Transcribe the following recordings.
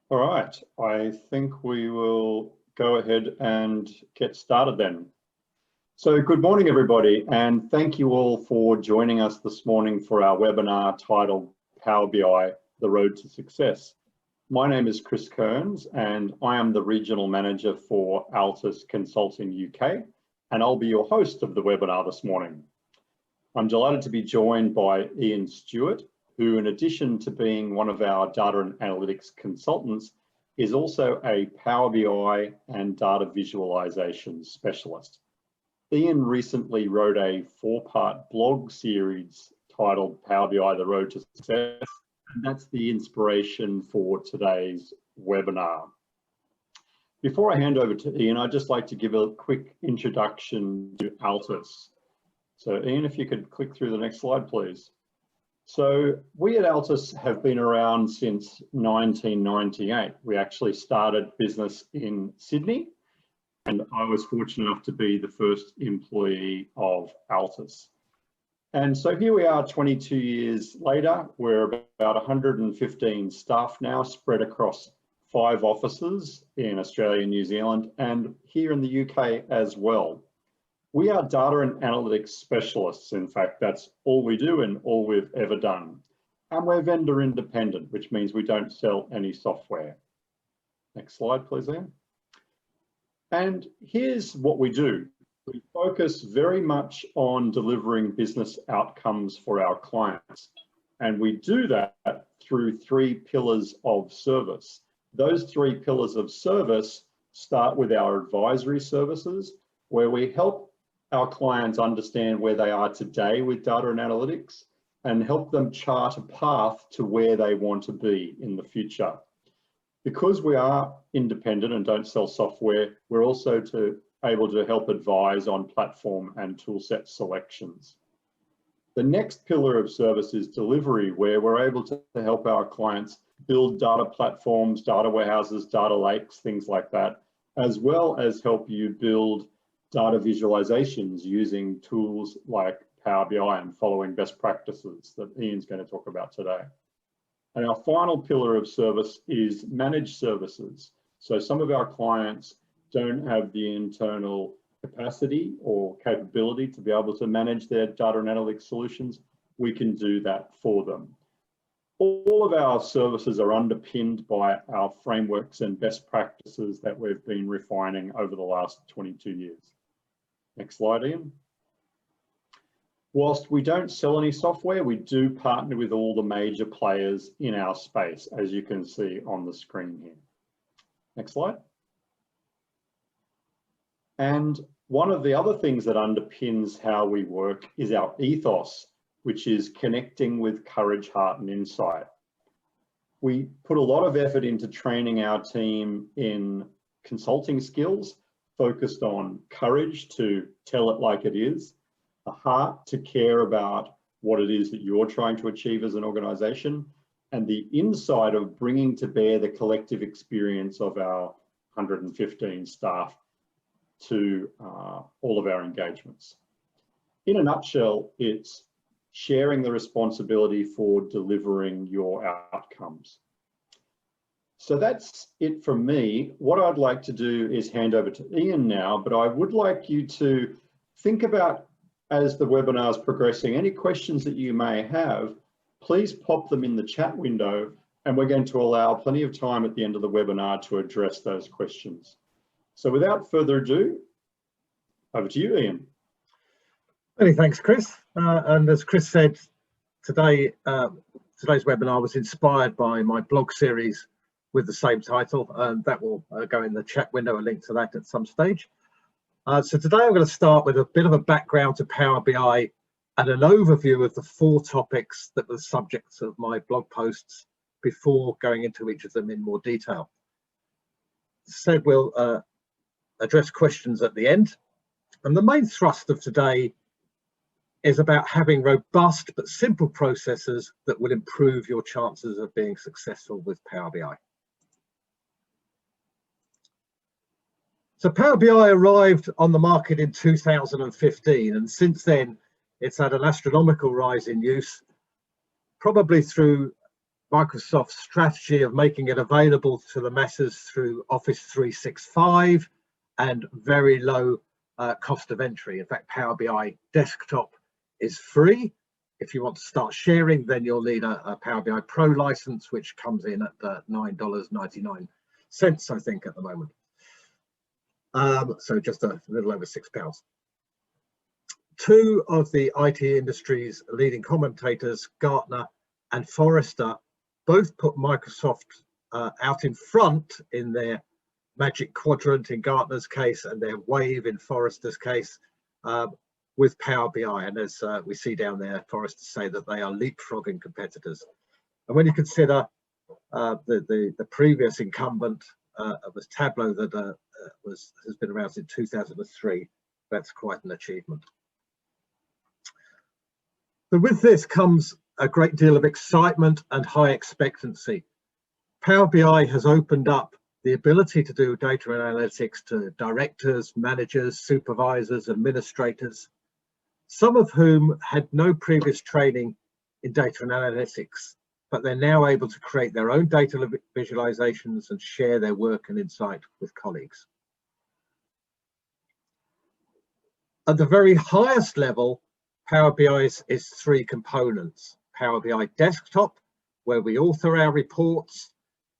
All right, I think we will go ahead and get started then. So good morning, everybody, and thank you all for joining us this morning for our webinar titled Power BI, The Road to Success. My name is Chris Kearns, and I am the Regional Manager for Altis Consulting UK, and I'll be your host of the webinar this morning. I'm delighted to be joined by Ian Stewart, who, in addition to being one of our data and analytics consultants, is also a Power BI and data visualization specialist. Ian recently wrote a 4-part blog series titled Power BI, The Road to Success, and that's the inspiration for today's webinar. Before I hand over to Ian, I'd just like to give a quick introduction to Altis. So Ian, if you could click through the next slide, please. So we at Altis have been around since 1998. We actually started business in Sydney, and I was fortunate enough to be the first employee of Altis. And so here we are 22 years later. We're about 115 staff now, spread across 5 offices in Australia and New Zealand, and here in the UK as well. We are data and analytics specialists. In fact, that's all we do and all we've ever done. And we're vendor independent, which means we don't sell any software. Next slide, please, Ian. And here's what we do. We focus very much on delivering business outcomes for our clients. And we do that through 3 pillars of service. Those 3 pillars of service start with our advisory services, where we help our clients understand where they are today with data and analytics and help them chart a path to where they want to be in the future. Because we are independent and don't sell software, we're also able to help advise on platform and toolset selections. The next pillar of service is delivery, where we're able to help our clients build data platforms, data warehouses, data lakes, things like that, as well as help you build data visualizations using tools like Power BI and following best practices that Ian's going to talk about today. And our final pillar of service is managed services. So some of our clients don't have the internal capacity or capability to be able to manage their data and analytics solutions. We can do that for them. All of our services are underpinned by our frameworks and best practices that we've been refining over the last 22 years. Next slide, Ian. Whilst we don't sell any software, we do partner with all the major players in our space, as you can see on the screen here. Next slide. And one of the other things that underpins how we work is our ethos, which is connecting with courage, heart, and insight. We put a lot of effort into training our team in consulting skills, focused on courage to tell it like it is, a heart to care about what it is that you're trying to achieve as an organization, and the insight of bringing to bear the collective experience of our 115 staff to all of our engagements. In a nutshell, it's sharing the responsibility for delivering your outcomes. So that's it from me. What I'd like to do is hand over to Ian now, but I would like you to think about, as the webinar is progressing, any questions that you may have, please pop them in the chat window, and we're going to allow plenty of time at the end of the webinar to address those questions. So without further ado, over to you, Ian. Many thanks, Chris. And as Chris said, today's webinar was inspired by my blog series with the same title, and that will go in the chat window, a link to that at some stage. So today I'm going to start with a bit of a background to Power BI and an overview of the 4 topics that were the subjects of my blog posts before going into each of them in more detail. So we'll address questions at the end. And the main thrust of today is about having robust but simple processes that will improve your chances of being successful with Power BI. So Power BI arrived on the market in 2015, and since then it's had an astronomical rise in use, probably through Microsoft's strategy of making it available to the masses through Office 365 and very low cost of entry. In fact, Power BI Desktop is free. If you want to start sharing, then you'll need a Power BI Pro license, which comes in at $9.99, I think, at the moment. So just a little over £6. Two of the IT industry's leading commentators, Gartner and Forrester, both put Microsoft out in front in their Magic Quadrant in Gartner's case and their Wave in Forrester's case with Power BI. And as we see down there, Forrester say that they are leapfrogging competitors. And when you consider the previous incumbent was Tableau that has been around since 2003, that's quite an achievement. But with this comes a great deal of excitement and high expectancy. Power BI has opened up the ability to do data analytics to directors, managers, supervisors, administrators, some of whom had no previous training in data analytics, but they're now able to create their own data visualizations and share their work and insight with colleagues. At the very highest level, Power BI is three components. Power BI Desktop, where we author our reports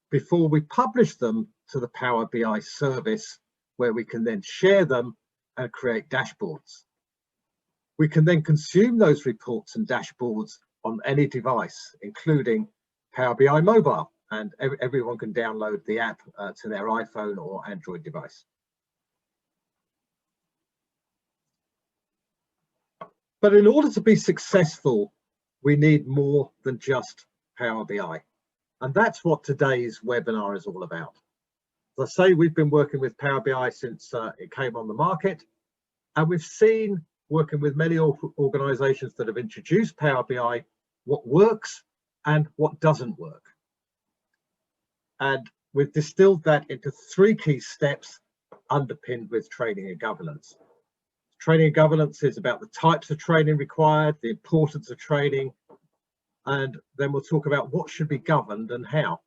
before we publish them to the Power BI service, where we can then share them and create dashboards. We can then consume those reports and dashboards on any device, including Power BI Mobile, and everyone can download the app to their iPhone or Android device. But in order to be successful, we need more than just Power BI. And that's what today's webinar is all about. As I say, we've been working with Power BI since it came on the market, and we've seen, working with many organizations that have introduced Power BI, what works and what doesn't work. And we've distilled that into three key steps underpinned with training and governance. Training and governance is about the types of training required, the importance of training, and then we'll talk about what should be governed and how.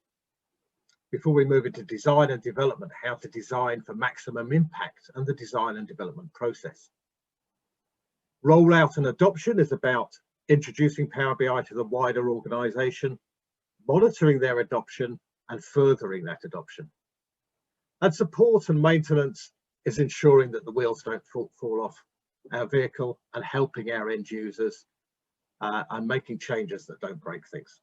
Before we move into design and development, how to design for maximum impact and the design and development process. Rollout and adoption is about introducing Power BI to the wider organization, monitoring their adoption and furthering that adoption. And support and maintenance is ensuring that the wheels don't fall off our vehicle and helping our end users and making changes that don't break things.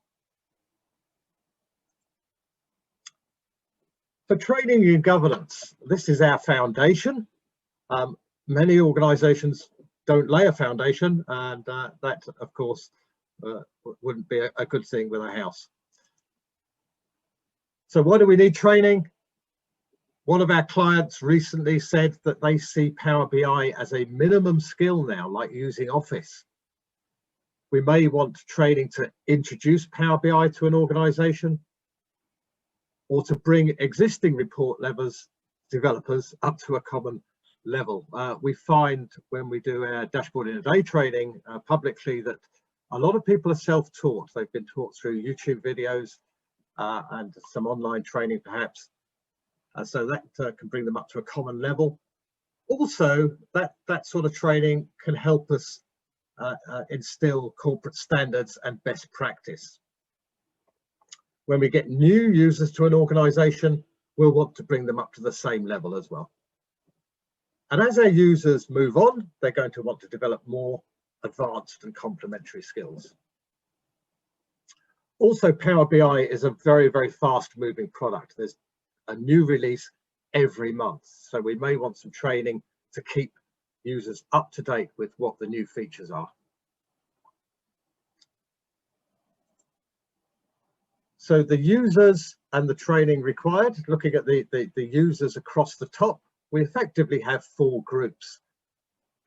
For training and governance, this is our foundation. Many organizations don't lay a foundation, and that, of course, wouldn't be a good thing with a house. So why do we need training? One of our clients recently said that they see Power BI as a minimum skill now, like using Office. We may want training to introduce Power BI to an organization, or to bring existing report developers up to a common level. We find when we do our dashboard in a day training publicly that a lot of people are self-taught. They've been taught through YouTube videos and some online training perhaps. So that can bring them up to a common level. Also, that sort of training can help us instill corporate standards and best practice. When we get new users to an organization, we'll want to bring them up to the same level as well. And as our users move on, they're going to want to develop more advanced and complementary skills. Also, Power BI is a very, very fast moving product. There's a new release every month. So we may want some training to keep users up to date with what the new features are. So the users and the training required, looking at the users across the top, we effectively have four groups.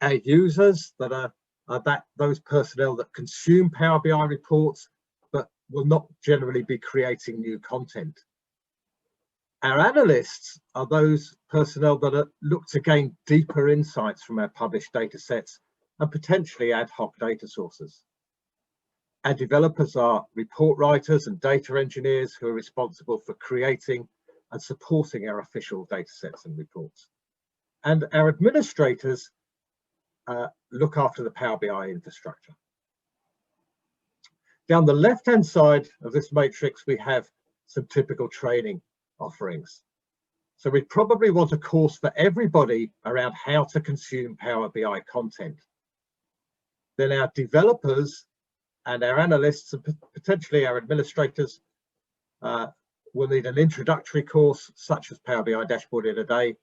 Our users that are those personnel that consume Power BI reports, but will not generally be creating new content. Our analysts are those personnel that look to gain deeper insights from our published data sets and potentially ad hoc data sources. Our developers are report writers and data engineers who are responsible for creating and supporting our official datasets and reports. And our administrators look after the Power BI infrastructure. Down the left-hand side of this matrix, we have some typical training offerings. So we probably want a course for everybody around how to consume Power BI content. Then our developers and our analysts and potentially our administrators will need an introductory course such as Power BI Dashboard in a Day.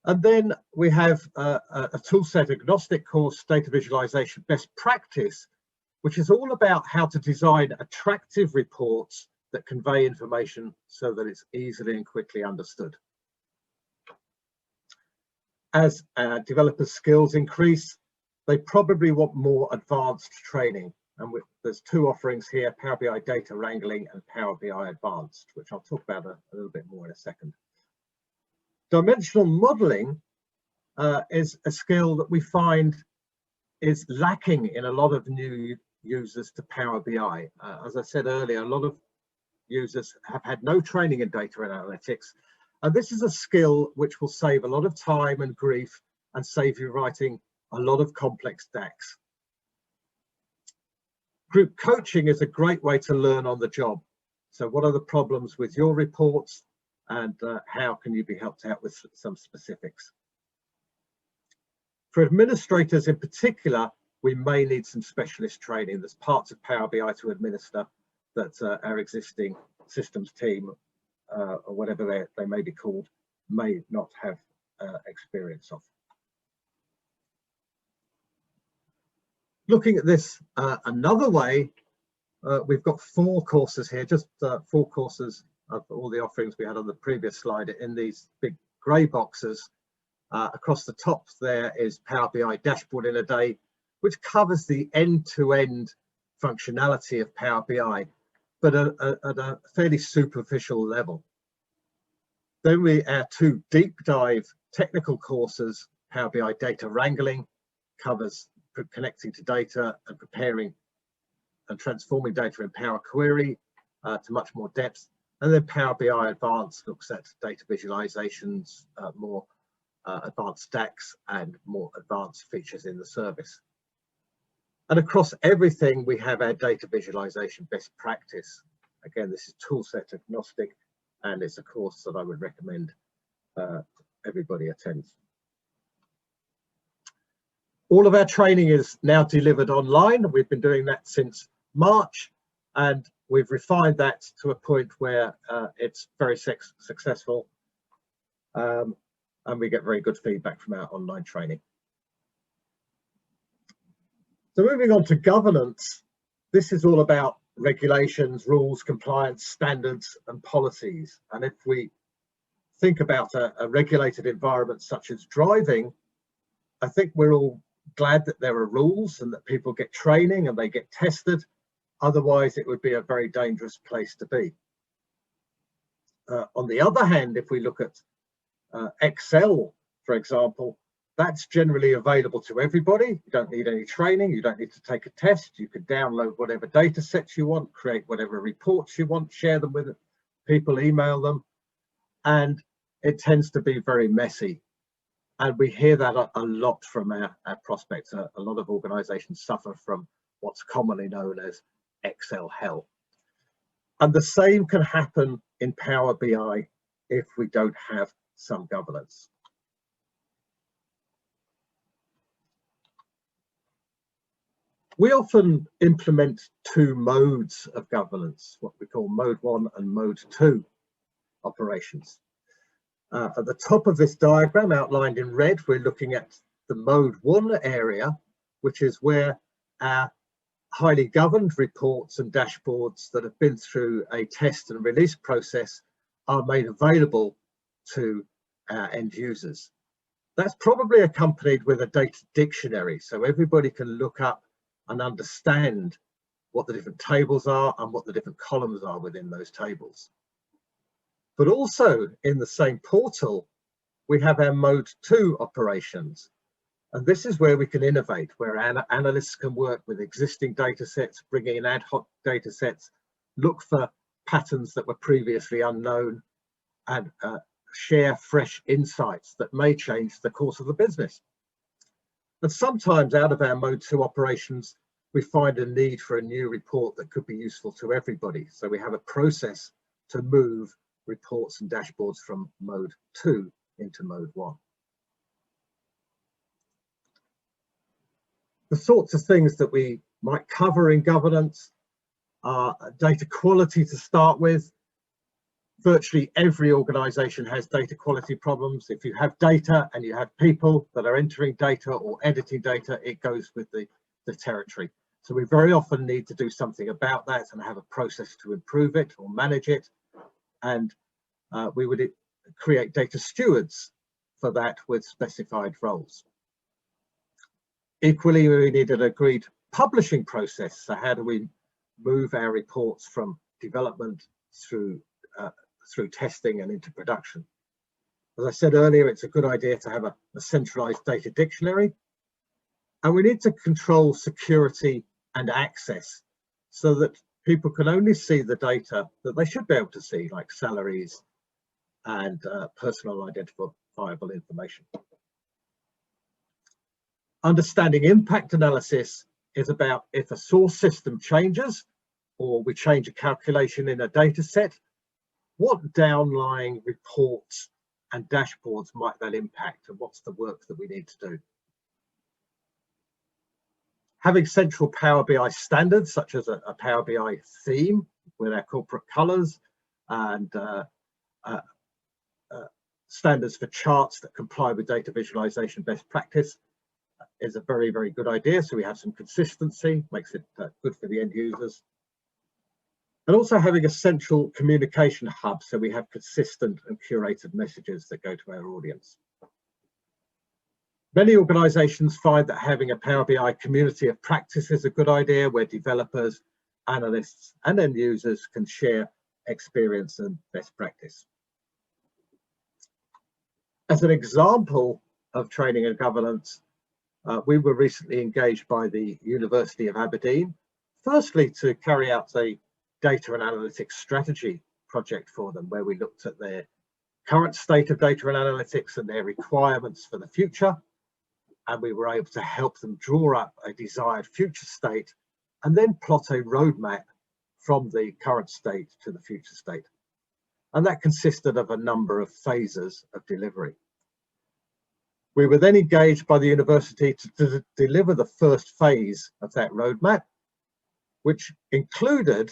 And then we have a toolset agnostic course, Data Visualization Best Practice, which is all about how to design attractive reports that convey information so that it's easily and quickly understood. As developers' skills increase, they probably want more advanced training. And there's two offerings here, Power BI Data Wrangling and Power BI Advanced, which I'll talk about a little bit more in a second. Dimensional modeling is a skill that we find is lacking in a lot of new users to Power BI. As I said earlier, a lot of users have had no training in data analytics, and this is a skill which will save a lot of time and grief and save you writing a lot of complex DAX. Group coaching is a great way to learn on the job. So what are the problems with your reports, and how can you be helped out with some specifics? For administrators in particular, we may need some specialist training. There's parts of Power BI to administer that our existing systems team, or whatever they may be called, may not have experience of. Looking at this another way, we've got 4 courses here, just 4 courses of all the offerings we had on the previous slide in these big grey boxes. Across the top there is Power BI Dashboard in a Day, which covers the end-to-end functionality of Power BI, but at a fairly superficial level. Then we have 2 deep dive technical courses. Power BI Data Wrangling covers connecting to data and preparing and transforming data in Power Query to much more depth. And then Power BI Advanced looks at data visualizations, more advanced stacks and more advanced features in the service. And across everything, we have our data visualization best practice. Again, this is toolset agnostic, and it's a course that I would recommend everybody attends. All of our training is now delivered online. We've been doing that since March, and we've refined that to a point where it's very successful, and we get very good feedback from our online training. So moving on to governance, this is all about regulations, rules, compliance, standards, and policies. And if we think about a regulated environment such as driving, I think we're all glad that there are rules and that people get training and they get tested. Otherwise, it would be a very dangerous place to be. On the other hand, if we look at Excel, for example, that's generally available to everybody. You don't need any training. You don't need to take a test. You can download whatever data sets you want, create whatever reports you want, share them with people, email them. And it tends to be very messy. And we hear that a lot from our prospects. A lot of organizations suffer from what's commonly known as Excel hell. And the same can happen in Power BI if we don't have some governance. We often implement 2 modes of governance, what we call mode 1 and mode 2 operations. At the top of this diagram outlined in red, we're looking at the mode 1 area, which is where our highly governed reports and dashboards that have been through a test and release process are made available to our end users. That's probably accompanied with a data dictionary, so everybody can look up and understand what the different tables are and what the different columns are within those tables. But also in the same portal, we have our mode 2 operations. And this is where we can innovate, where analysts can work with existing data sets, bring in ad hoc data sets, look for patterns that were previously unknown, and share fresh insights that may change the course of the business. And sometimes out of our mode 2 operations, we find a need for a new report that could be useful to everybody. So we have a process to move reports and dashboards from mode 2 into mode 1. The sorts of things that we might cover in governance are data quality to start with. Virtually every organization has data quality problems. If you have data and you have people that are entering data or editing data, it goes with the territory. So we very often need to do something about that and have a process to improve it or manage it. And we would create data stewards for that with specified roles. Equally, we need an agreed publishing process. So how do we move our reports from development through testing and into production? As I said earlier, it's a good idea to have a centralized data dictionary. And we need to control security and access so that people can only see the data that they should be able to see, like salaries and personal identifiable information. Understanding impact analysis is about if a source system changes or we change a calculation in a data set, what downlying reports and dashboards might that impact, and what's the work that we need to do? Having central Power BI standards, such as a Power BI theme with our corporate colors and standards for charts that comply with data visualization best practice, is a very, very good idea. So we have some consistency, makes it good for the end users. And also having a central communication hub, so we have consistent and curated messages that go to our audience. Many organizations find that having a Power BI community of practice is a good idea, where developers, analysts, and end users can share experience and best practice. As an example of training and governance, we were recently engaged by the University of Aberdeen, firstly to carry out a data and analytics strategy project for them, where we looked at their current state of data and analytics and their requirements for the future. And we were able to help them draw up a desired future state and then plot a roadmap from the current state to the future state. And that consisted of a number of phases of delivery. We were then engaged by the university to deliver the first phase of that roadmap, which included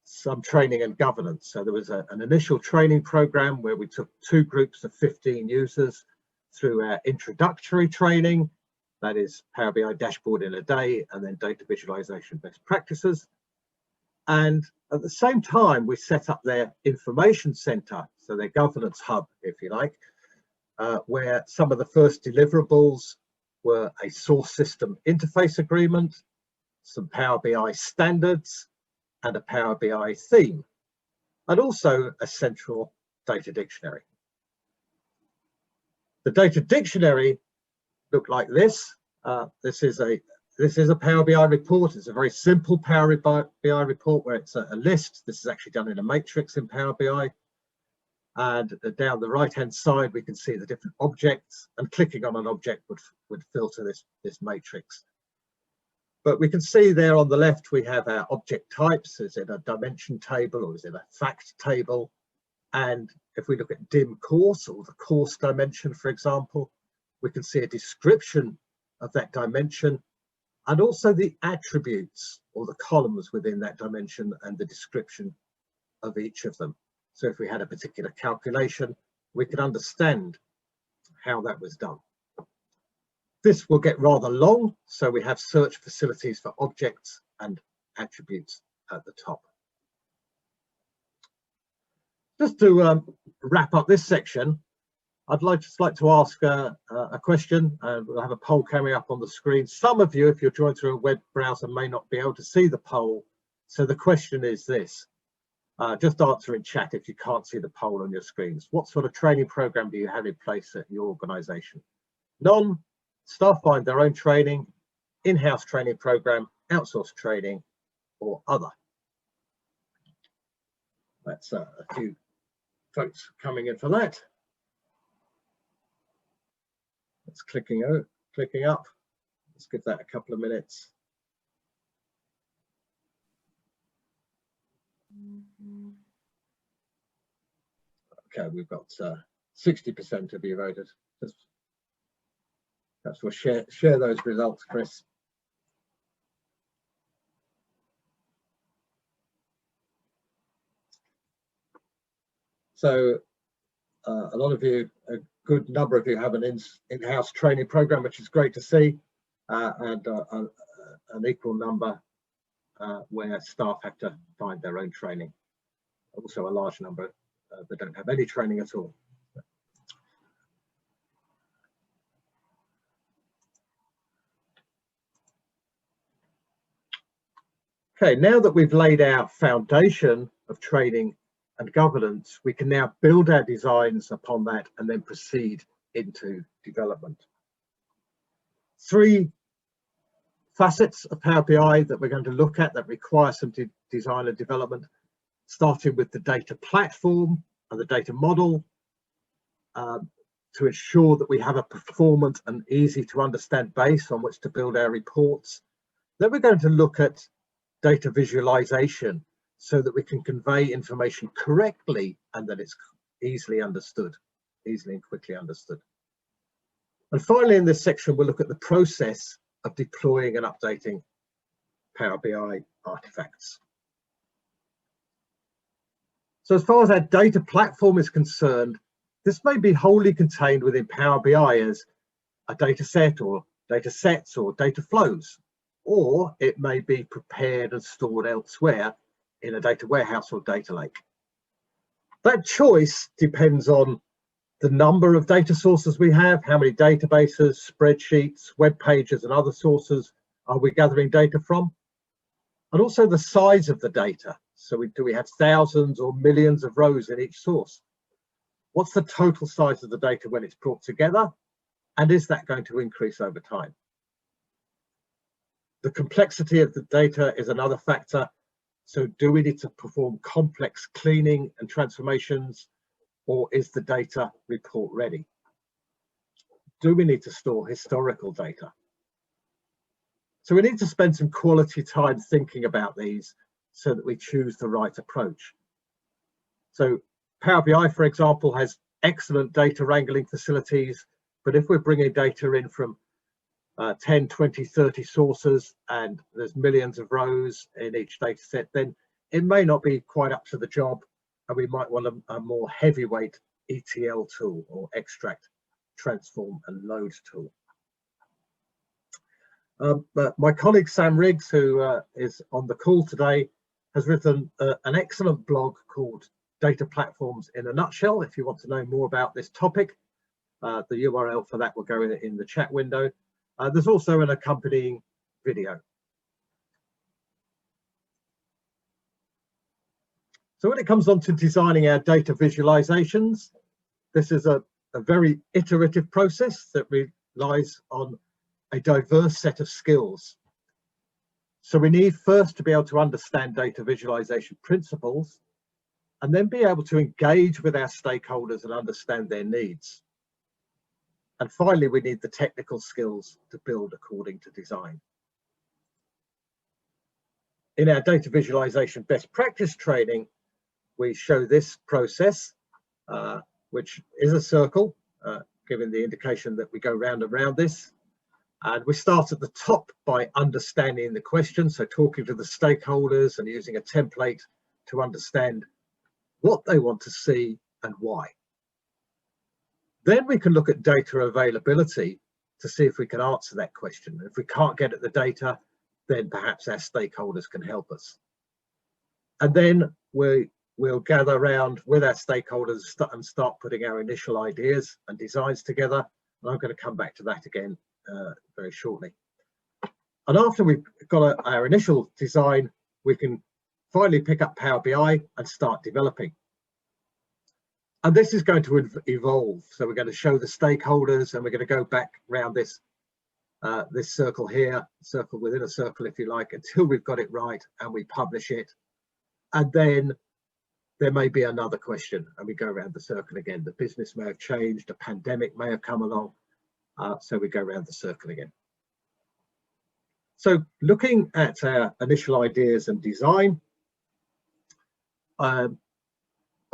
some training and governance. So there was an initial training program where we took 2 groups of 15 users through our introductory training, that is Power BI dashboard in a day, and then data visualization best practices. And at the same time, we set up their information center, so their governance hub, if you like, where some of the first deliverables were a source system interface agreement, some Power BI standards, and a Power BI theme, and also a central data dictionary. The data dictionary looked like this. This is a Power BI report. It's a very simple Power BI report where it's a list. This is actually done in a matrix in Power BI. And down the right-hand side, we can see the different objects, and clicking on an object would filter this matrix. But we can see there on the left, we have our object types. Is it a dimension table or is it a fact table? And if we look at dim course, or the course dimension, for example, we can see a description of that dimension and also the attributes or the columns within that dimension and the description of each of them. So if we had a particular calculation, we could understand how that was done. This will get rather long, so we have search facilities for objects and attributes at the top. Just to wrap up this section, I'd just like to ask a question, and we'll have a poll coming up on the screen. Some of you, if you're joined through a web browser, may not be able to see the poll. So the question is this. Just answer in chat if you can't see the poll on your screens. What sort of training program do you have in place at your organisation? None, staff find their own training, in-house training program, outsourced training, or other. That's a few votes coming in for that. It's clicking up. Let's give that a couple of minutes. Okay, we've got 60% of you voted. Perhaps we'll share those results, Chris. So a lot of you, a good number of you have an in-house training program, which is great to see, and an equal number where staff have to find their own training. Also a large number that don't have any training at all. Okay, now that we've laid our foundation of training and governance, we can now build our designs upon that and then proceed into development. 3 facets of Power BI that we're going to look at that require some design and development, starting with the data platform and the data model, to ensure that we have a performant and easy to understand base on which to build our reports. Then we're going to look at data visualization so that we can convey information correctly and that it's easily understood, easily and quickly understood. And finally, in this section, we'll look at the process of deploying and updating Power BI artifacts. So as far as our data platform is concerned, this may be wholly contained within Power BI as a data set or data sets or data flows, or it may be prepared and stored elsewhere in a data warehouse or data lake. That choice depends on the number of data sources we have, how many databases, spreadsheets, web pages, and other sources are we gathering data from, and also the size of the data. So do we have thousands or millions of rows in each source? What's the total size of the data when it's brought together? And is that going to increase over time? The complexity of the data is another factor. So do we need to perform complex cleaning and transformations, or is the data report ready? Do we need to store historical data? So we need to spend some quality time thinking about these so that we choose the right approach. So Power BI, for example, has excellent data wrangling facilities, but if we're bringing data in from 10, 20, 30 sources and there's millions of rows in each data set, then it may not be quite up to the job, and we might want a more heavyweight ETL tool or extract, transform and load tool. But my colleague Sam Riggs, who is on the call today, has written an excellent blog called Data Platforms in a Nutshell. If you want to know more about this topic, the URL for that will go in the chat window. There's also an accompanying video. So when it comes on to designing our data visualizations, this is a very iterative process that relies on a diverse set of skills. So we need first to be able to understand data visualization principles, and then be able to engage with our stakeholders and understand their needs. And finally, we need the technical skills to build according to design. In our data visualization best practice training, we show this process, which is a circle, giving the indication that we go round and round this. And we start at the top by understanding the question, so talking to the stakeholders and using a template to understand what they want to see and why. Then we can look at data availability to see if we can answer that question. If we can't get at the data, then perhaps our stakeholders can help us. And then we'll gather around with our stakeholders and start putting our initial ideas and designs together. And I'm going to come back to that again very shortly. And after we've got our initial design, we can finally pick up Power BI and start developing. And this is going to evolve. So we're going to show the stakeholders, and we're going to go back around this this circle here, circle within a circle, if you like, until we've got it right and we publish it. And then there may be another question and we go around the circle again. The business may have changed, a pandemic may have come along, so we go around the circle again. So looking at our initial ideas and design, I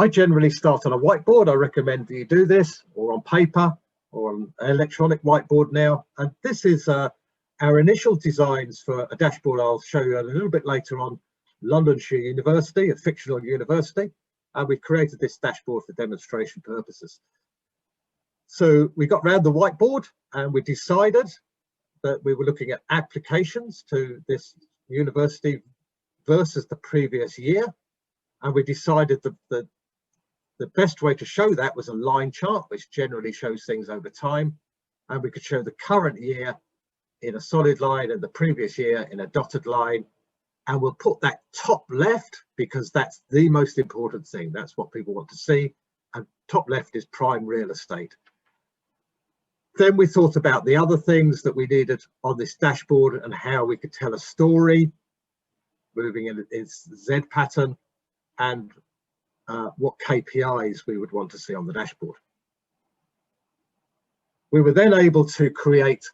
generally start on a whiteboard. I recommend that you do this, or on paper, or on an electronic whiteboard now. And this is our initial designs for a dashboard I'll show you a little bit later on. Londonshire University, a fictional university, and we've created this dashboard for demonstration purposes. So we got round the whiteboard and we decided that we were looking at applications to this university versus the previous year, and we decided that the best way to show that was a line chart, which generally shows things over time, and we could show the current year in a solid line and the previous year in a dotted line. And we'll put that top left because that's the most important thing. That's what people want to see. And top left is prime real estate. Then we thought about the other things that we needed on this dashboard and how we could tell a story, moving in its Z pattern, and what KPIs we would want to see on the dashboard. We were then able to create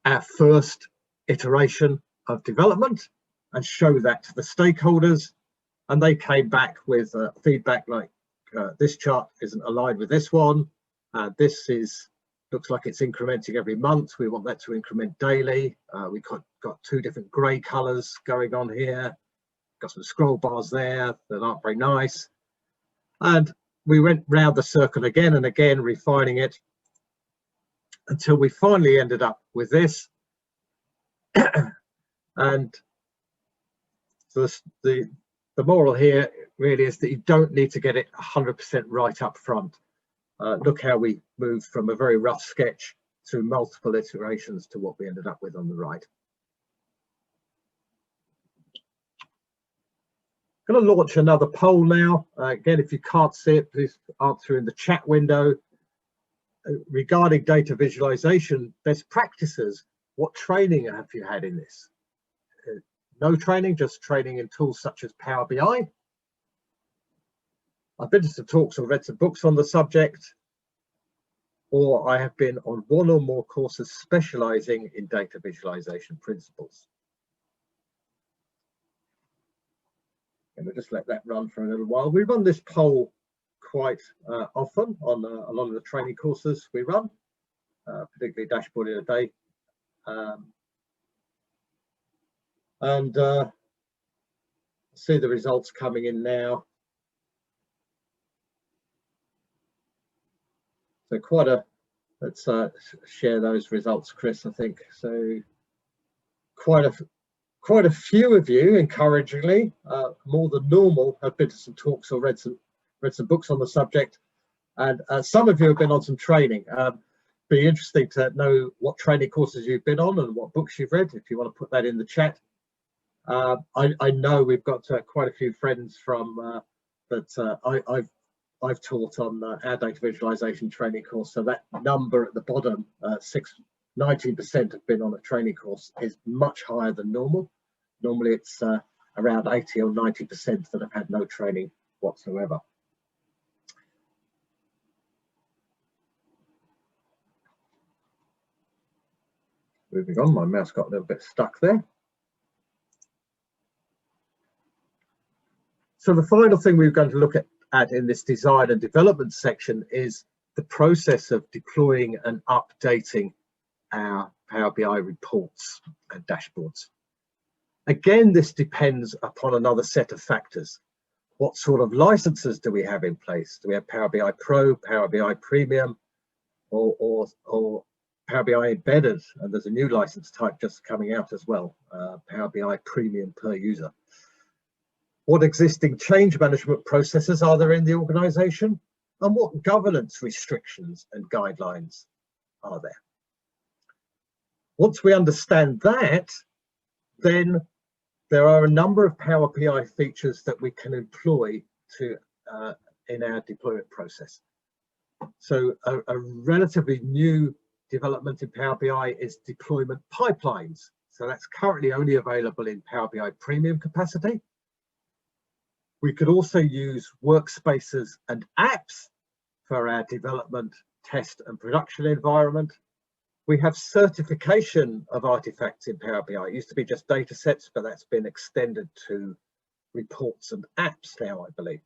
our first iteration of development and show that to the stakeholders, and they came back with feedback like this chart isn't aligned with this one, this looks like it's incrementing every month, we want that to increment daily, we got two different grey colours going on here, got some scroll bars there that aren't very nice. And we went round the circle again and again, refining it until we finally ended up with this. And so the moral here really is that you don't need to get it 100% right up front. Look how we moved from a very rough sketch through multiple iterations to what we ended up with on the right. I'm going to launch another poll now. Again, if you can't see it, please answer in the chat window. Regarding data visualization best practices, what training have you had in this? No training, just training in tools such as Power BI. I've been to some talks or read some books on the subject, or I have been on one or more courses specializing in data visualization principles. And we'll just let that run for a little while. We run this poll quite often on a lot of the training courses we run, particularly Dashboard in a Day. See the results coming in now. So let's share those results, Chris, I think. So quite a few of you, encouragingly, more than normal, have been to some talks or read some books on the subject, and some of you have been on some training. Be interesting to know what training courses you've been on and what books you've read, if you want to put that in the chat. I know we've got quite a few friends from that I've taught on our data visualization training course, so that number at the bottom, 19% have been on a training course, is much higher than normal. Normally it's around 80 or 90% that have had no training whatsoever. Moving on, my mouse got a little bit stuck there. So the final thing we're going to look at in this design and development section is the process of deploying and updating our Power BI reports and dashboards. Again, this depends upon another set of factors. What sort of licenses do we have in place? Do we have Power BI Pro, Power BI Premium, or Power BI Embedded? And there's a new license type just coming out as well, Power BI Premium per user. What existing change management processes are there in the organization? And what governance restrictions and guidelines are there? Once we understand that, then there are a number of Power BI features that we can employ in our deployment process. So a relatively new development in Power BI is deployment pipelines. So that's currently only available in Power BI Premium capacity. We could also use Workspaces and Apps for our development, test and production environment. We have certification of artifacts in Power BI. It used to be just datasets, but that's been extended to reports and apps now, I believe.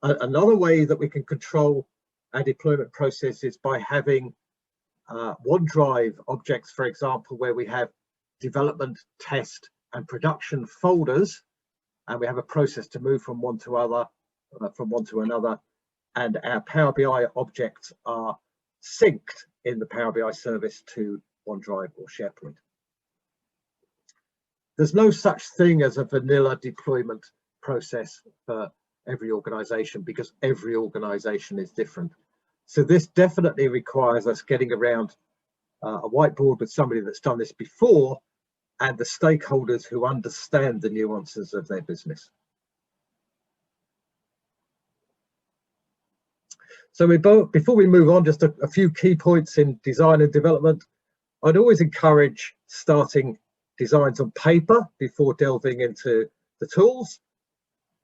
Another way that we can control our deployment process is by having OneDrive objects, for example, where we have development, test and production folders, and we have a process to move from one to another, and our Power BI objects are synced in the Power BI service to OneDrive or SharePoint. There's no such thing as a vanilla deployment process for every organization because every organization is different. So this definitely requires us getting around a whiteboard with somebody that's done this before and the stakeholders who understand the nuances of their business. So before we move on, just a few key points in design and development. I'd always encourage starting designs on paper before delving into the tools.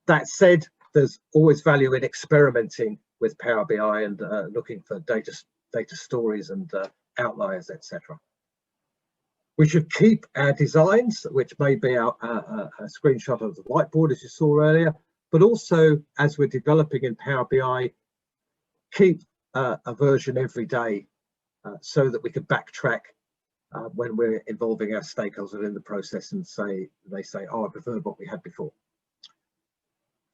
That said, there's always value in experimenting with Power BI and looking for data stories and outliers, etc. We should keep our designs, which may be a screenshot of the whiteboard as you saw earlier, but also as we're developing in Power BI, keep a version every day so that we can backtrack when we're involving our stakeholders in the process and they say, oh, I prefer what we had before.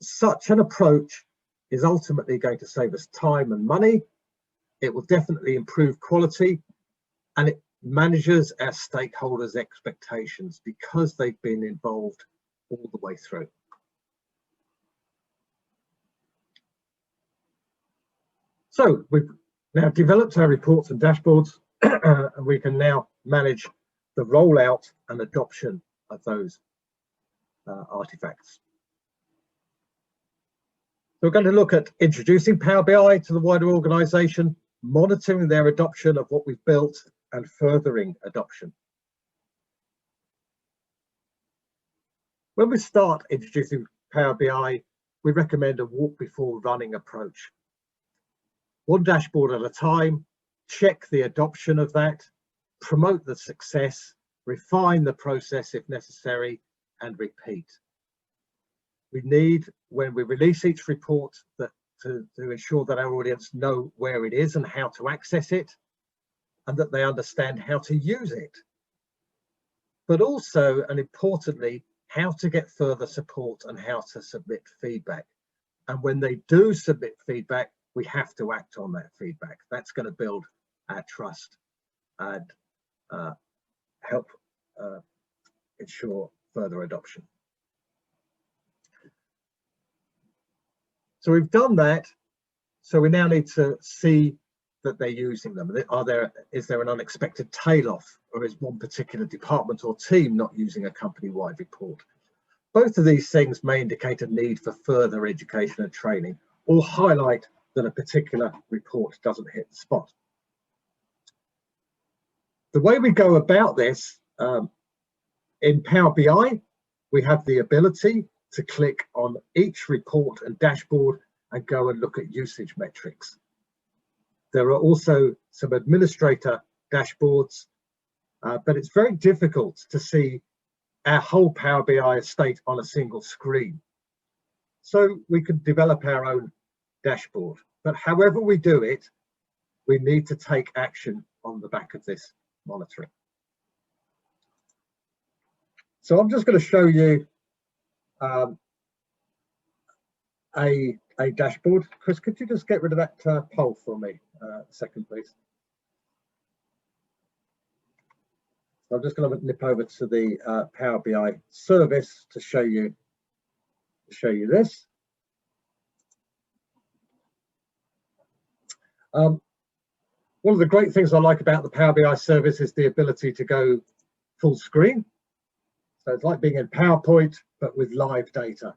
Such an approach is ultimately going to save us time and money. It will definitely improve quality, and it manages our stakeholders' expectations because they've been involved all the way through. So we've now developed our reports and dashboards, and we can now manage the rollout and adoption of those artifacts. So we're going to look at introducing Power BI to the wider organization, monitoring their adoption of what we've built, and furthering adoption. When we start introducing Power BI, we recommend a walk before running approach. One dashboard at a time, check the adoption of that, promote the success, refine the process if necessary, and repeat. We need, when we release each report, to ensure that our audience know where it is and how to access it, and that they understand how to use it. But also, and importantly, how to get further support and how to submit feedback. And when they do submit feedback, we have to act on that feedback. That's going to build our trust and help ensure further adoption. So we've done that. So we now need to see that they're using them. Is there an unexpected tail off, or is one particular department or team not using a company-wide report? Both of these things may indicate a need for further education and training, or highlight that a particular report doesn't hit the spot. The way we go about this, in Power BI, we have the ability to click on each report and dashboard and go and look at usage metrics. There are also some administrator dashboards, but it's very difficult to see our whole Power BI estate on a single screen. So we can develop our own dashboard, but however we do it, we need to take action on the back of this monitoring. So I'm just going to show you a dashboard. Chris, could you just get rid of that poll for me a second, please? So I'm just going to nip over to the Power BI service to show you this. One of the great things I like about the Power BI service is the ability to go full screen. So it's like being in PowerPoint, but with live data.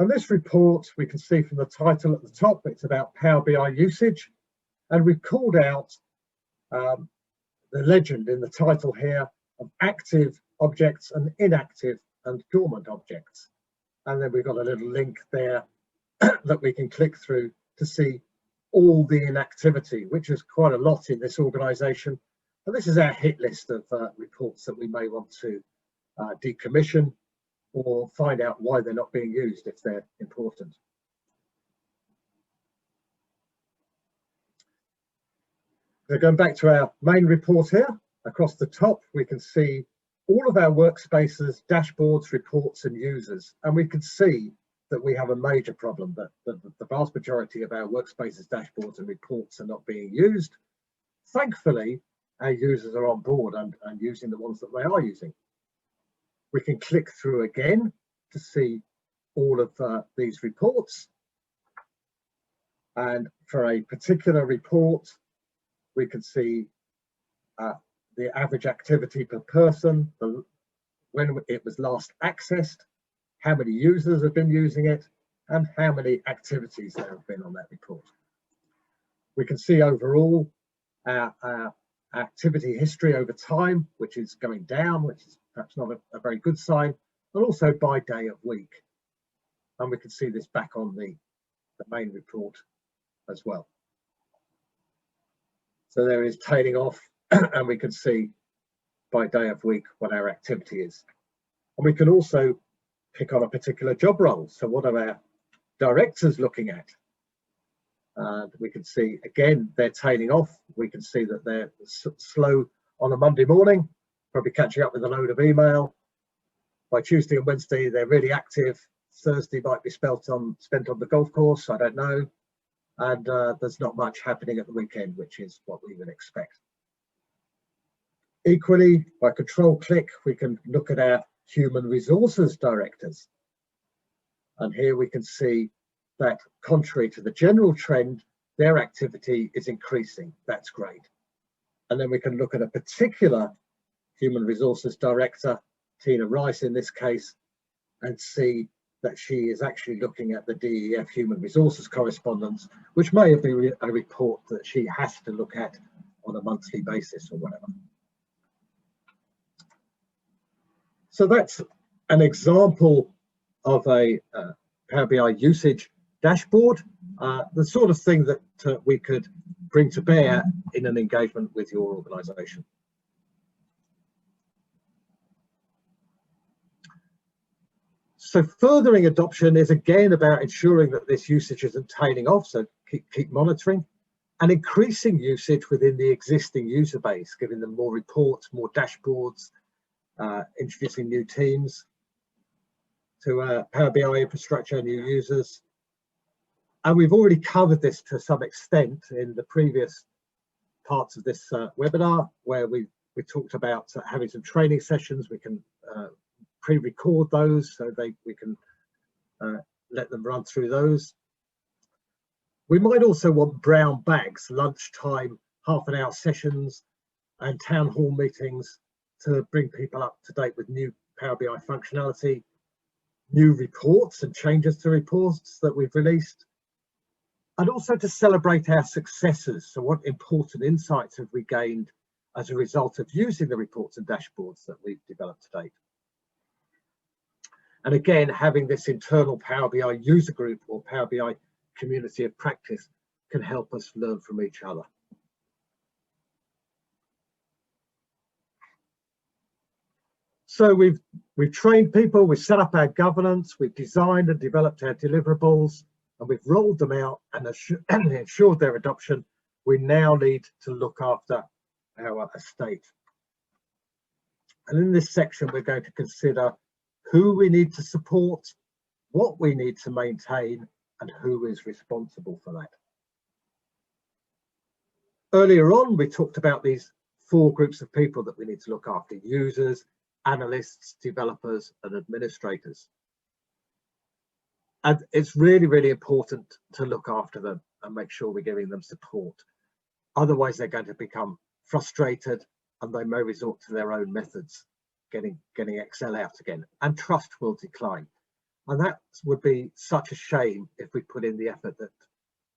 And this report, we can see from the title at the top, it's about Power BI usage. And we've called out the legend in the title here of active objects and inactive and dormant objects. And then we've got a little link there that we can click through to see all the inactivity, which is quite a lot in this organisation. And this is our hit list of reports that we may want to decommission or find out why they're not being used if they're important. So going back to our main report here, across the top we can see all of our workspaces, dashboards, reports and users, and we can see that we have a major problem, that the vast majority of our workspaces, dashboards and reports are not being used. Thankfully, our users are on board and using the ones that they are using. We can click through again to see all of these reports. And for a particular report, we can see the average activity per person, when it was last accessed, how many users have been using it, and how many activities there have been on that report. We can see overall our activity history over time, which is going down, which is perhaps not a very good sign, but also by day of week. And we can see this back on the main report as well. So there is tailing off, and we can see by day of week what our activity is. And we can also pick on a particular job role. So what are our directors looking at? And we can see, again, they're tailing off. We can see that they're slow on a Monday morning, probably catching up with a load of email. By Tuesday and Wednesday, they're really active. Thursday might be spent on the golf course, I don't know. And there's not much happening at the weekend, which is what we would expect. Equally, by control click, we can look at our human resources directors. And here we can see that contrary to the general trend, their activity is increasing. That's great. And then we can look at a particular human resources director, Tina Rice in this case, and see that she is actually looking at the DEF human resources correspondence, which may have been a report that she has to look at on a monthly basis or whatever. So that's an example of a Power BI usage dashboard, the sort of thing that we could bring to bear in an engagement with your organisation. So furthering adoption is again about ensuring that this usage isn't tailing off, so keep monitoring, and increasing usage within the existing user base, giving them more reports, more dashboards, introducing new teams to Power BI infrastructure, new users. And we've already covered this to some extent in the previous parts of this webinar, where we talked about having some training sessions. We can pre-record those so we can let them run through those. We might also want brown bags, lunchtime, half-an-hour sessions and town hall meetings to bring people up to date with new Power BI functionality, new reports and changes to reports that we've released, and also to celebrate our successes. So what important insights have we gained as a result of using the reports and dashboards that we've developed to date? And again, having this internal Power BI user group or Power BI community of practice can help us learn from each other. So we've trained people, we've set up our governance, we've designed and developed our deliverables, and we've rolled them out and ensured their adoption. We now need to look after our estate. And in this section, we're going to consider who we need to support, what we need to maintain, and who is responsible for that. Earlier on, we talked about these 4 groups of people that we need to look after: users, analysts, developers, and administrators. And it's really, really important to look after them and make sure we're giving them support. Otherwise, they're going to become frustrated and they may resort to their own methods, getting Excel out again, and trust will decline. And that would be such a shame if we put in the effort that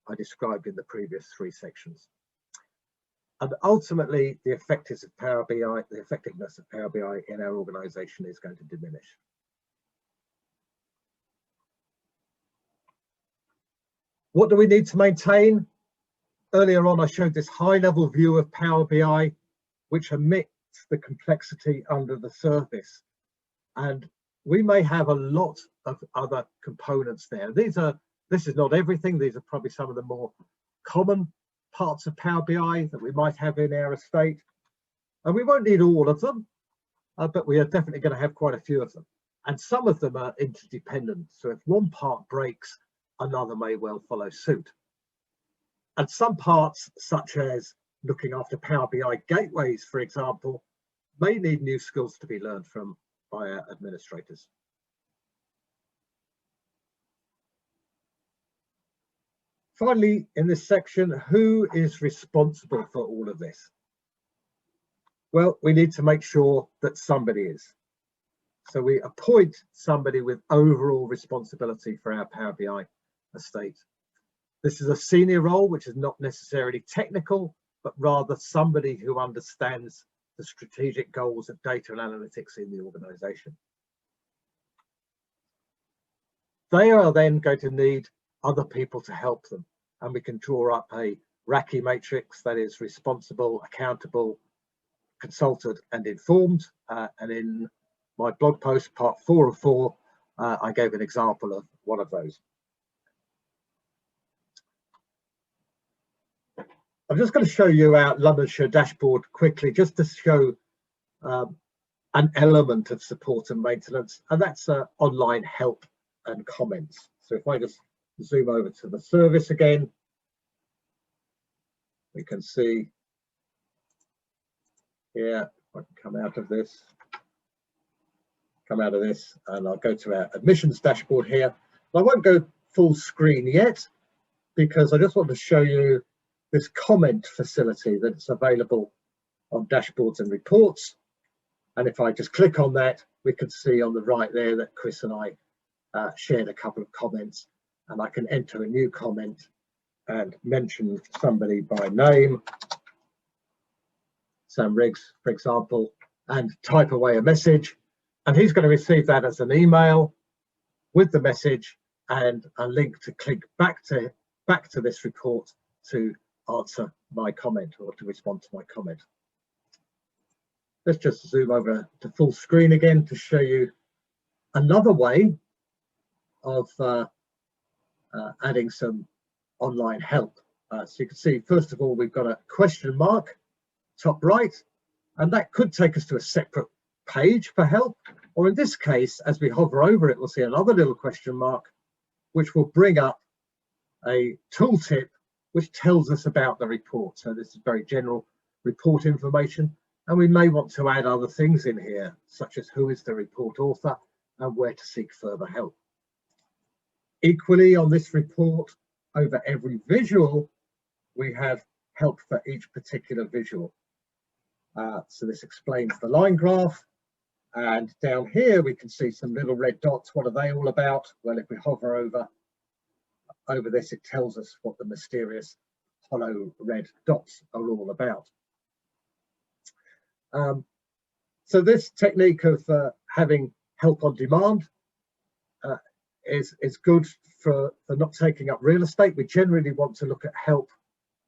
I described in the previous 3 sections. And ultimately, the effectiveness of Power BI in our organization is going to diminish. What do we need to maintain? Earlier on, I showed this high-level view of Power BI, which omits the complexity under the surface. And we may have a lot of other components there. This is not everything. These are probably some of the more common parts of Power BI that we might have in our estate. And we won't need all of them, but we are definitely going to have quite a few of them. And some of them are interdependent. So if one part breaks, another may well follow suit. And some parts, such as looking after Power BI gateways, for example, may need new skills to be learned from by our administrators. Finally, in this section, who is responsible for all of this? Well, we need to make sure that somebody is. So we appoint somebody with overall responsibility for our Power BI estate. This is a senior role, which is not necessarily technical, but rather somebody who understands the strategic goals of data and analytics in the organization. They are then going to need other people to help them. And we can draw up a RACI matrix that is responsible, accountable, consulted and informed. And in my blog post, part 4 of 4, I gave an example of one of those. I'm just going to show you our Londonshire dashboard quickly, just to show an element of support and maintenance, and that's online help and comments. So if I just zoom over to the service again, we can see here, if I can come out of this, and I'll go to our admissions dashboard here. I won't go full screen yet, because I just want to show you this comment facility that's available on dashboards and reports. And if I just click on that, we can see on the right there that Chris and I shared a couple of comments, and I can enter a new comment and mention somebody by name, Sam Riggs, for example, and type away a message. And he's going to receive that as an email with the message and a link to click back to this report to answer my comment or to respond to my comment. Let's just zoom over to full screen again to show you another way of adding some online help. So you can see, first of all, we've got a question mark top right, and that could take us to a separate page for help. Or in this case, as we hover over it, we'll see another little question mark, which will bring up a tooltip which tells us about the report. So this is very general report information, and we may want to add other things in here, such as who is the report author and where to seek further help. Equally, on this report, over every visual, we have help for each particular visual. So this explains the line graph. And down here, we can see some little red dots. What are they all about? Well, if we hover over this, it tells us what the mysterious hollow red dots are all about. So this technique of having help on demand is good for not taking up real estate. We generally want to look at help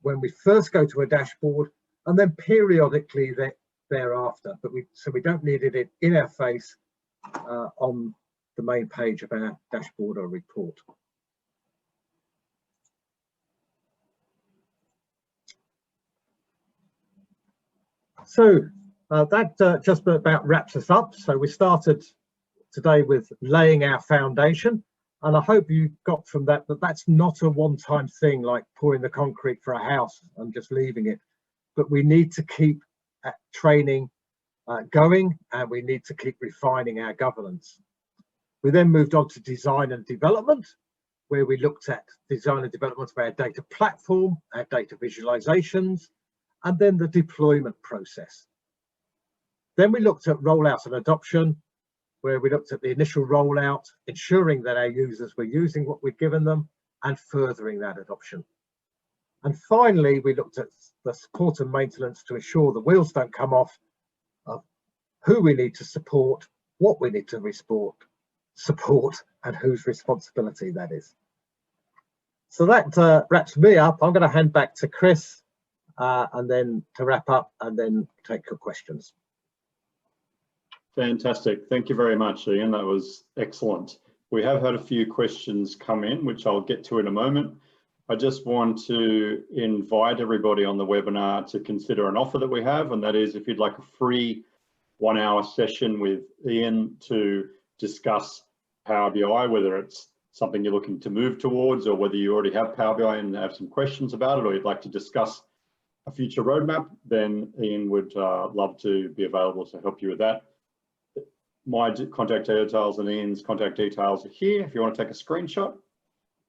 when we first go to a dashboard, and then periodically thereafter. So we don't need it in our face on the main page of our dashboard or report. So that just about wraps us up. So we started today with laying our foundation, and I hope you got from that that's not a one-time thing like pouring the concrete for a house and just leaving it, but we need to keep training going, and we need to keep refining our governance. We then moved on to design and development, where we looked at design and development of our data platform, our data visualizations, and then the deployment process. Then we looked at rollout and adoption, where we looked at the initial rollout, ensuring that our users were using what we'd given them, and furthering that adoption. And finally, we looked at the support and maintenance to ensure the wheels don't come off, of who we need to support, what we need to support, and whose responsibility that is. So that wraps me up. I'm going to hand back to Chris and then to wrap up and then take your questions. Fantastic. Thank you very much, Ian. That was excellent. We have had a few questions come in, which I'll get to in a moment. I just want to invite everybody on the webinar to consider an offer that we have, and that is if you'd like a free 1 hour session with Ian to discuss Power BI, whether it's something you're looking to move towards or whether you already have Power BI and have some questions about it, or you'd like to discuss a future roadmap, then Ian would love to be available to help you with that. My contact details and Ian's contact details are here if you want to take a screenshot.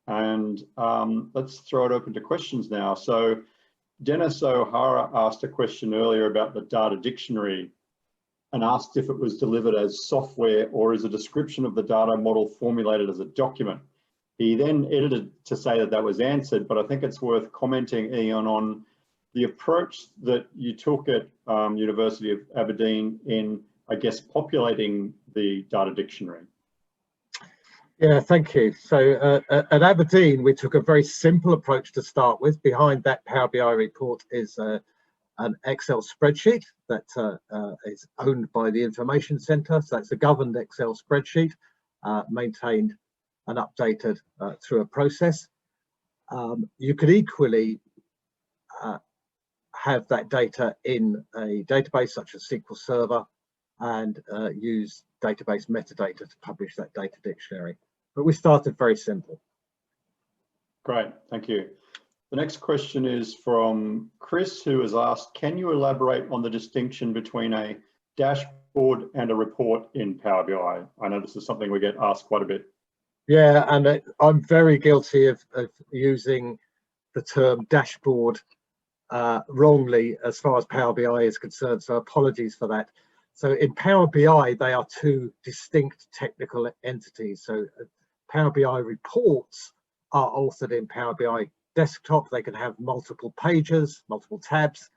And let's throw it open to questions now. So Dennis O'Hara asked a question earlier about the data dictionary and asked if it was delivered as software or as a description of the data model formulated as a document. He then edited to say that that was answered, but I think it's worth commenting, Ian, on the approach that you took at University of Aberdeen in, I guess, populating the data dictionary. Yeah, thank you. So at Aberdeen, we took a very simple approach to start with. Behind that Power BI report is an Excel spreadsheet that is owned by the Information Centre. So that's a governed Excel spreadsheet, maintained and updated through a process. You could equally have that data in a database such as SQL Server and use database metadata to publish that data dictionary. But we started very simple. Great, thank you. The next question is from Chris, who has asked, can you elaborate on the distinction between a dashboard and a report in Power BI? I know this is something we get asked quite a bit. Yeah, and I'm very guilty of using the term dashboard wrongly as far as Power BI is concerned, so apologies for that. So in Power BI, they are two distinct technical entities. So Power BI reports are authored in Power BI Desktop. They can have multiple pages, multiple tabs,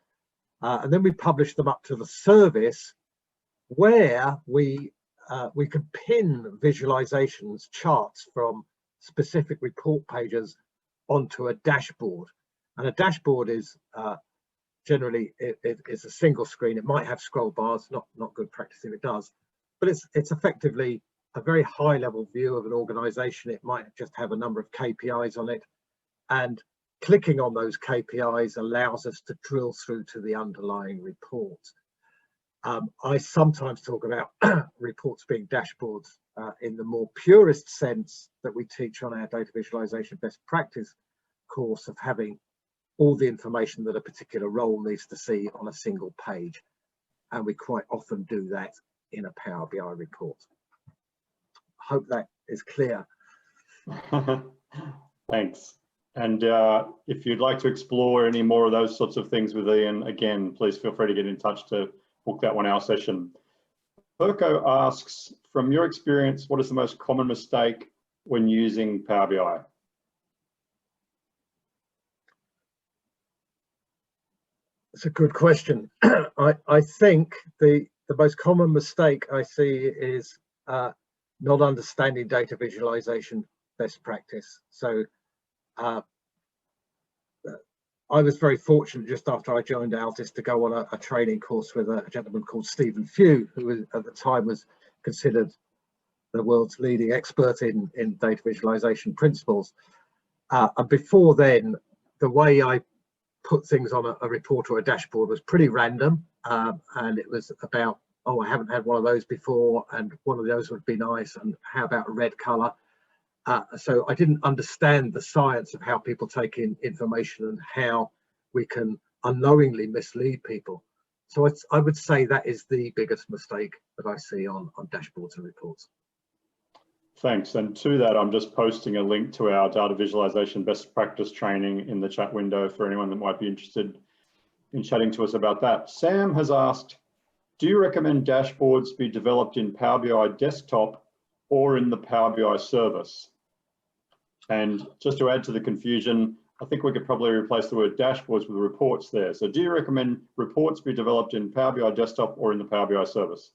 and then we publish them up to the service where we can pin visualizations, charts from specific report pages onto a dashboard. And a dashboard is generally it's a single screen. It might have scroll bars, not good practice if it does, but it's effectively a very high level view of an organization. It might just have a number of KPIs on it, and clicking on those KPIs allows us to drill through to the underlying report. I sometimes talk about reports being dashboards in the more purist sense that we teach on our data visualization best practice course, of having all the information that a particular role needs to see on a single page. And we quite often do that in a Power BI report. I hope that is clear. Thanks. And if you'd like to explore any more of those sorts of things with Ian, again, please feel free to get in touch to book that 1 hour session. Perko asks, from your experience, what is the most common mistake when using Power BI? That's a good question. I think the most common mistake I see is not understanding data visualization best practice. So I was very fortunate just after I joined Altis to go on a training course with a gentleman called Stephen Few, who at the time was considered the world's leading expert in data visualization principles. And before then, the way I put things on a report or a dashboard was pretty random, and it was about, oh, I haven't had one of those before, and one of those would be nice, and how about a red color? So I didn't understand the science of how people take in information and how we can unknowingly mislead people. So I would say that is the biggest mistake that I see on dashboards and reports. Thanks. And to that, I'm just posting a link to our data visualization best practice training in the chat window for anyone that might be interested in chatting to us about that. Sam has asked, do you recommend dashboards be developed in Power BI Desktop or in the Power BI service? And just to add to the confusion, I think we could probably replace the word dashboards with reports there. So do you recommend reports be developed in Power BI Desktop or in the Power BI service?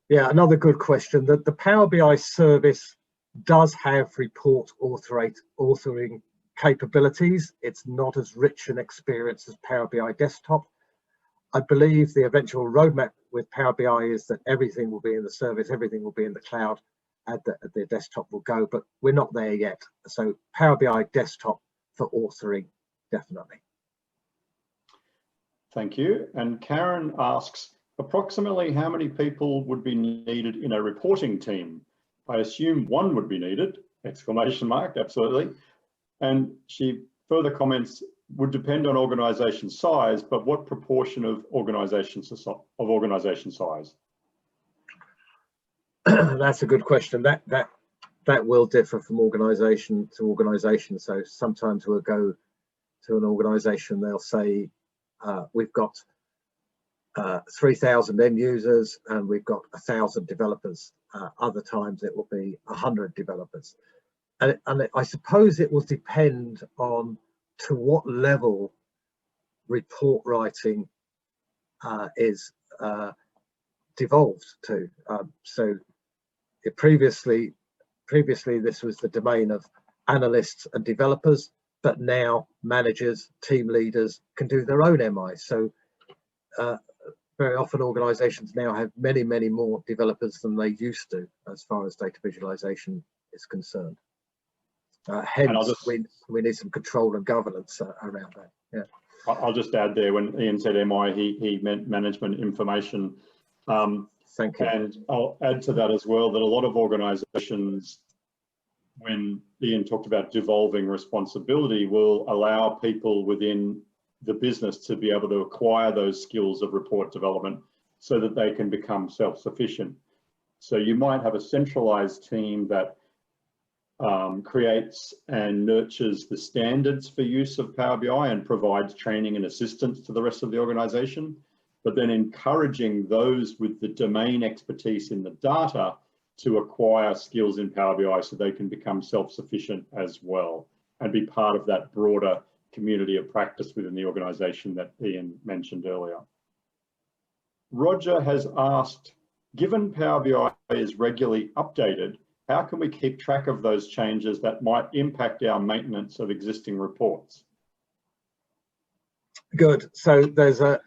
Yeah, another good question. The Power BI service does have report authoring capabilities. It's not as rich an experience as Power BI Desktop. I believe the eventual roadmap with Power BI is that everything will be in the service, everything will be in the cloud, and the desktop will go, but we're not there yet. So Power BI Desktop for authoring, definitely. Thank you. And Karen asks, approximately how many people would be needed in a reporting team? I assume one would be needed, exclamation mark, absolutely. And she further comments, would depend on organisation size, but what proportion of organisation size? That's a good question. That will differ from organisation to organisation. So sometimes we'll go to an organisation, they'll say we've got 3,000 end users and we've got 1,000 developers. Other times it will be 100 developers. And I suppose it will depend on to what level report writing is devolved to. So previously this was the domain of analysts and developers, but now managers, team leaders can do their own MI. So very often organizations now have many more developers than they used to as far as data visualization is concerned. Hence, we need some control and governance around that. Yeah. I'll just add there, when Ian said MI, he meant management information. Thank you. And I'll add to that as well that a lot of organizations, when Ian talked about devolving responsibility, will allow people within the business to be able to acquire those skills of report development so that they can become self-sufficient. So you might have a centralized team that creates and nurtures the standards for use of Power BI and provides training and assistance to the rest of the organization, but then encouraging those with the domain expertise in the data to acquire skills in Power BI so they can become self-sufficient as well and be part of that broader community of practice within the organization that Ian mentioned earlier. Roger has asked, given Power BI is regularly updated, how can we keep track of those changes that might impact our maintenance of existing reports? Good. So there's a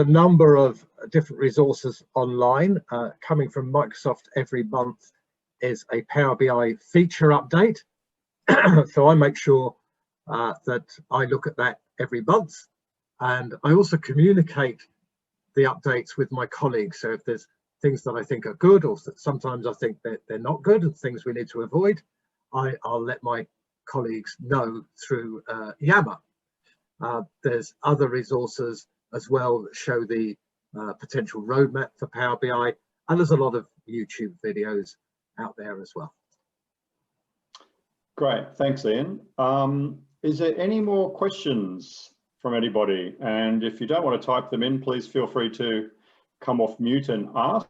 number of different resources online. Coming from Microsoft every month is a Power BI feature update. So I make sure that I look at that every month, and I also communicate the updates with my colleagues. So if there's things that I think are good, or sometimes I think that they're not good and things we need to avoid, I'll let my colleagues know through Yammer. There's other resources as well that show the potential roadmap for Power BI, and there's a lot of YouTube videos out there as well. Great, thanks Ian. Is there any more questions from anybody? And if you don't want to type them in, please feel free to come off mute and ask.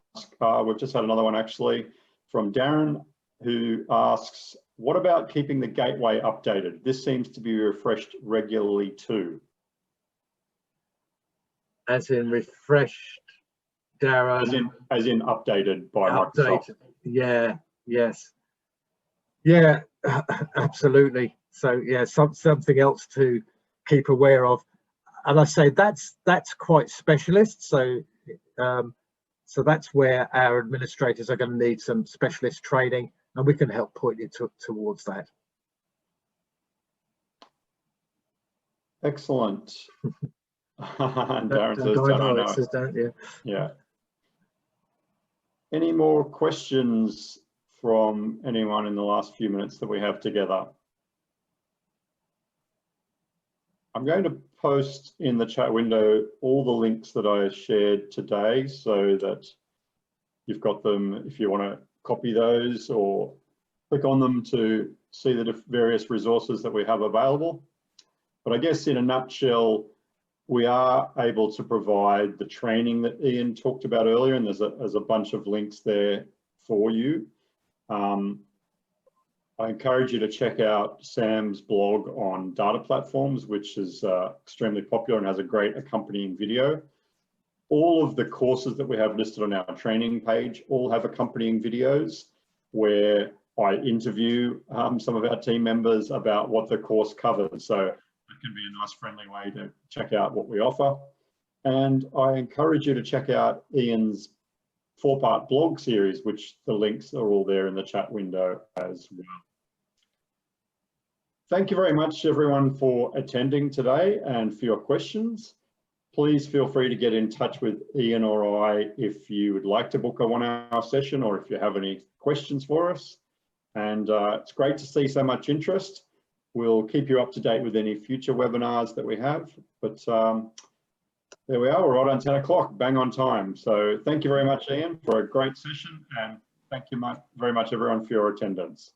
We've just had another one actually from Darren, who asks, what about keeping the gateway updated? This seems to be refreshed regularly too. As in refreshed, Darren? As in updated by Microsoft. Yeah, yes. Yeah, absolutely. So yeah, something else to keep aware of. And I say that's quite specialist. So so that's where our administrators are going to need some specialist training, and we can help point you towards that. Excellent. Darren says, don't you? Yeah. Any more questions from anyone in the last few minutes that we have together? I'm going to post in the chat window all the links that I shared today so that you've got them if you want to copy those or click on them to see the various resources that we have available. But I guess in a nutshell, we are able to provide the training that Ian talked about earlier, and there's a bunch of links there for you. I encourage you to check out Sam's blog on data platforms, which is extremely popular and has a great accompanying video. All of the courses that we have listed on our training page all have accompanying videos where I interview some of our team members about what the course covers. So it can be a nice friendly way to check out what we offer. And I encourage you to check out Ian's 4-part blog series, which the links are all there in the chat window as well. Thank you very much, everyone, for attending today and for your questions. Please feel free to get in touch with Ian or I if you would like to book a 1-hour session or if you have any questions for us. And it's great to see so much interest. We'll keep you up to date with any future webinars that we have. But there we are, we're right on 10 o'clock, bang on time. So thank you very much, Ian, for a great session. And thank you very much, everyone, for your attendance.